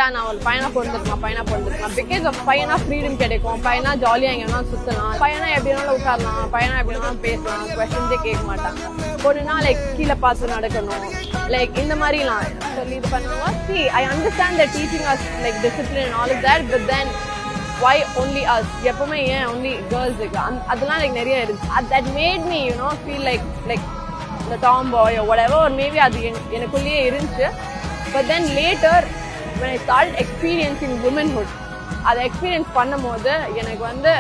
நான் ஒரு பையனா பிறந்திருக்கலாம் பிகாஸ் ஆஃப் பையனா ஃப்ரீடம் கிடைக்கும், பையனா ஜாலியாக எங்கன்னா சுற்றலாம், பையனா எப்படி வேணாலும் உட்காரலாம், பையனா எப்படி வேணாலும் பேசலாம், கொஸ்டின்ஸே கேட்க மாட்டாங்க. பொண்ணுனா லைக் கீழே பார்த்து நடக்கணும், லைக் இந்த மாதிரிலாம் சொல்லி இது பண்ணுவோம். See, I understand that teaching us like discipline and all of that, but then why only us? எப்பவுமே ஏன் only girls இருக்கு? அதெல்லாம் like நிறைய இருக்கு. That made me feel like the tomboy or whatever, or maybe அது எனக்குள்ளேயே இருந்துச்சு. But then later when I started experiencing womanhood, அதை எக்ஸ்பீரியன்ஸ் பண்ணும்போது எனக்கு வந்து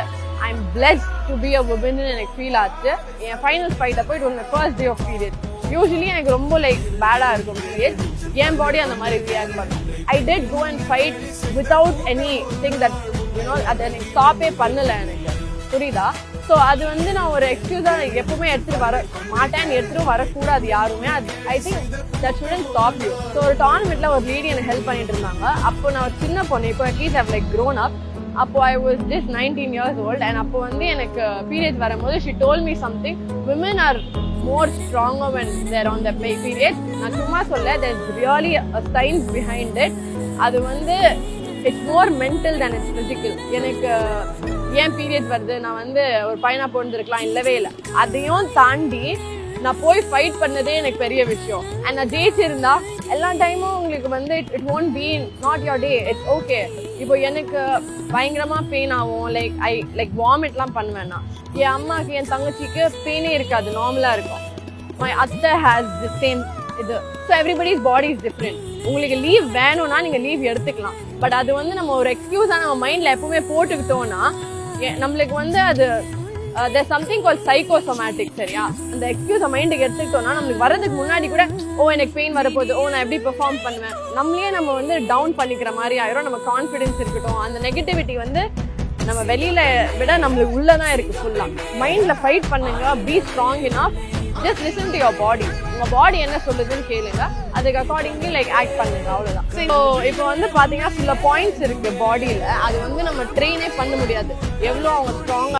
I'm blessed to be a woman எனக்கு ஃபீல் ஆச்சு. என் ஃபைனல்ஸ் ஃபைட் அப்போ it was my first day of period. Usually எனக்கு ரொம்ப லைக் பேடாக இருக்கும் பீரியட், என் பாடி அந்த மாதிரி ரியாக்ட் பண்ணும். I did go and fight without anything that அதை எனக்கு ஸ்டாப்பே பண்ணலை, எனக்கு புரியுதா? ஸோ அது வந்து நான் ஒரு எக்ஸ்கியூஸாக எப்பவுமே எடுத்துகிட்டு வர மாட்டேன், எடுத்துகிட்டு வரக்கூடாது யாருமே. அது I think that shouldn't stop you. So ஒரு டோர்னமெண்ட்டில் ஒரு லேடி எனக்கு ஹெல்ப் பண்ணிட்டு இருந்தாங்க. அப்போ நான் ஒரு சின்ன பொண்ணு, இப்போ at least I've like grown up. அப்போ I was just 19 years old. And அப்போ வந்து எனக்கு பீரியட்ஸ் வரும்போது she told me something, women are more stronger when they're on the period. நான் சும்மா சொல்ல, there's really a science behind it. அது வந்து it's more mental than it's physical. எனக்கு ஏன் பீரியட் வருது, நான் வந்து ஒரு பையனா பிறந்திருக்கலாம், இல்லவே இல்லை. அதையும் தாண்டி நான் போய் ஃபைட் பண்ணதே எனக்கு பெரிய விஷயம். அண்ட் நான் ஜெயிச்சிருந்தா எல்லா டைமும் உங்களுக்கு வந்து it won't be not your day, it's okay. இப்போ எனக்கு பயங்கரமா பெயின் ஆகும், லைக் வாமிட்லாம் பண்ணுவேன்னா, என் அம்மாவுக்கு என் தங்கச்சிக்கு பெயினே இருக்காது, நார்மலா இருக்கும். மை அத்தை ஹேஸ் தி சேம் இது. So everybody's body is different. உங்களுக்கு லீவ் வேணும்னா நீங்க லீவ் எடுத்துக்கலாம். பட் அது வந்து நம்ம ஒரு எக்ஸ்கியூஸா நம்ம மைண்ட்ல எப்பவுமே போட்டுக்கிட்டோம்னா நம்மளுக்கு வந்து அது there's something called psychosomatic, சரியா? அந்த எக்ஸ்கியூஸை மைண்டுக்கு எடுத்துக்கிட்டோம்னா நம்மளுக்கு வரதுக்கு முன்னாடி கூட எனக்கு பெயின் வரப்போகுது, நான் எப்படி பெர்ஃபார்ம் பண்ணுவேன், நம்மளே நம்ம வந்து டவுன் பண்ணிக்கிற மாதிரி ஆயிரும். நம்ம கான்ஃபிடென்ஸ் இருக்கட்டும், அந்த நெகட்டிவிட்டி வந்து நம்ம வெளியில விட நம்மளுக்கு உள்ளதான் இருக்கு ஃபுல்லா. மைண்ட்ல ஃபைட் பண்ணுங்க, be strong enough, just listen to your body. உங்க பாடி என்ன சொல்லுதுன்னு கேளுங்க, அதுக்கு அக்கார்டிங்லி லைக் ஆக்ட் பண்ணுங்க, அவ்வளவுதான். ஸோ இப்போ வந்து பாத்தீங்கன்னா சில பாயிண்ட்ஸ் இருக்கு பாடியில, அது வந்து நம்ம ட்ரெயினே பண்ண முடியாது. எவ்வளோ அவங்க ஸ்ட்ராங்கா